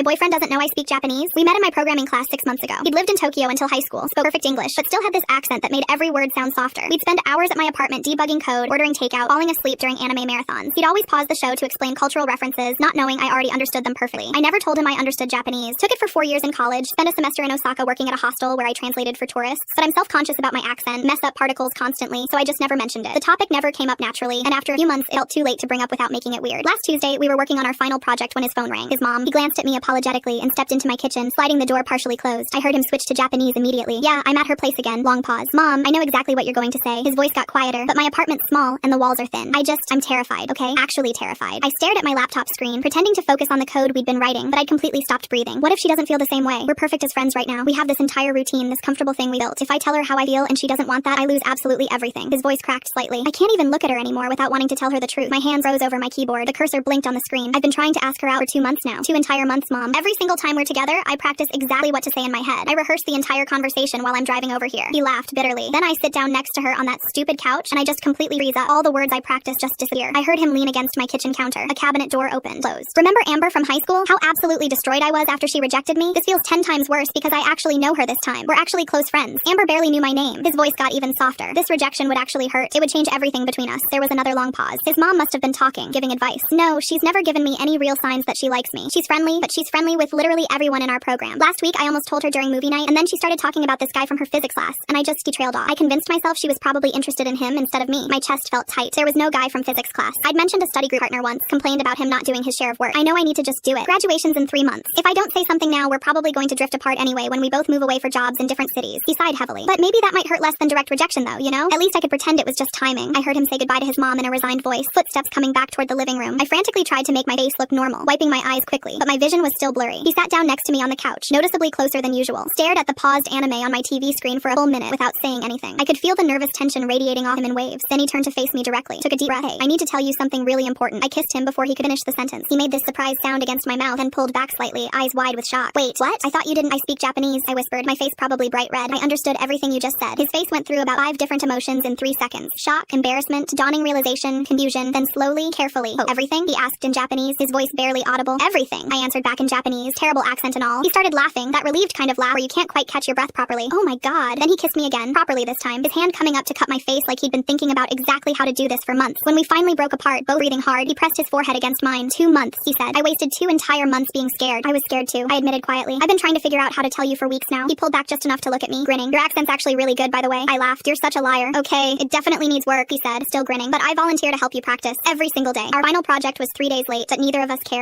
My boyfriend doesn't know I speak Japanese. We met in my programming class 6 months ago. He'd lived in Tokyo until high school, spoke perfect English, but still had this accent that made every word sound softer. We'd spend hours at my apartment debugging code, ordering takeout, falling asleep during anime marathons. He'd always pause the show to explain cultural references, not knowing I already understood them perfectly. I never told him I understood Japanese. Took it for 4 years in college, spent a semester in Osaka working at a hostel where I translated for tourists, but I'm self-conscious about my accent, mess up particles constantly, so I just never mentioned it. The topic never came up naturally, and after a few months, it felt too late to bring up without making it weird. Last Tuesday, we were working on our final project when his phone rang. His mom. He glanced at me apologetically and stepped into my kitchen, sliding the door partially closed. I heard him switch to Japanese immediately. Yeah, I'm at her place again. Long pause. Mom, I know exactly what you're going to say. His voice got quieter, but my apartment's small and the walls are thin. I'm terrified, okay? Actually terrified. I stared at my laptop screen, pretending to focus on the code we'd been writing, but I'd completely stopped breathing. What if she doesn't feel the same way? We're perfect as friends right now. We have this entire routine, this comfortable thing we built. If I tell her how I feel and she doesn't want that, I lose absolutely everything. His voice cracked slightly. I can't even look at her anymore without wanting to tell her the truth. My hands rose over my keyboard. The cursor blinked on the screen. I've been trying to ask her out for 2 months now. 2 entire months, Mom. Every single time we're together, I practice exactly what to say in my head. I rehearse the entire conversation while I'm driving over here. He laughed bitterly. Then I sit down next to her on that stupid couch, and I just completely freeze up. All the words I practiced just disappear. I heard him lean against my kitchen counter. A cabinet door opened, closed. Remember Amber from high school? How absolutely destroyed I was after she rejected me? This feels 10 times worse because I actually know her this time. We're actually close friends. Amber barely knew my name. His voice got even softer. This rejection would actually hurt. It would change everything between us. There was another long pause. His mom must have been talking, giving advice. No, she's never given me any real signs that she likes me. She's friendly, but she's friendly with literally everyone in our program. Last week, I almost told her during movie night, and then she started talking about this guy from her physics class, and he trailed off. I convinced myself she was probably interested in him instead of me. My chest felt tight. There was no guy from physics class. I'd mentioned a study group partner once, complained about him not doing his share of work. I know I need to just do it. Graduation's in 3 months. If I don't say something now, we're probably going to drift apart anyway when we both move away for jobs in different cities. He sighed heavily. But maybe that might hurt less than direct rejection though, you know? At least I could pretend it was just timing. I heard him say goodbye to his mom in a resigned voice, footsteps coming back toward the living room. I frantically tried to make my face look normal, wiping my eyes quickly, but my vision was still blurry. He sat down next to me on the couch, noticeably closer than usual, stared at the paused anime on my TV screen for a full minute without saying anything. I could feel the nervous tension radiating off him in waves. Then he turned to face me directly, took a deep breath. Hey, I need to tell you something really important. I kissed him before he could finish the sentence. He made this surprised sound against my mouth and pulled back slightly, eyes wide with shock. Wait, what? I thought you didn't. I speak Japanese, I whispered, my face probably bright red. I understood everything you just said. His face went through about 5 different emotions in 3 seconds. Shock, embarrassment, dawning realization, confusion, then slowly, carefully. Oh, everything? He asked in Japanese, his voice barely audible. Everything, I answered back in Japanese, terrible accent and all. He started laughing, that relieved kind of laugh where you can't quite catch your breath properly. Oh my god. Then he kissed me again, properly this time, his hand coming up to cut my face like he'd been thinking about exactly how to do this for months. When we finally broke apart, both breathing hard, he pressed his forehead against mine. 2 months, he said. I wasted 2 entire months being scared. I was scared too, I admitted quietly. I've been trying to figure out how to tell you for weeks now. He pulled back just enough to look at me, grinning. Your accent's actually really good, by the way. I laughed. You're such a liar. Okay, it definitely needs work, he said, still grinning, but I volunteer to help you practice every single day. Our final project was 3 days late, but neither of us cared.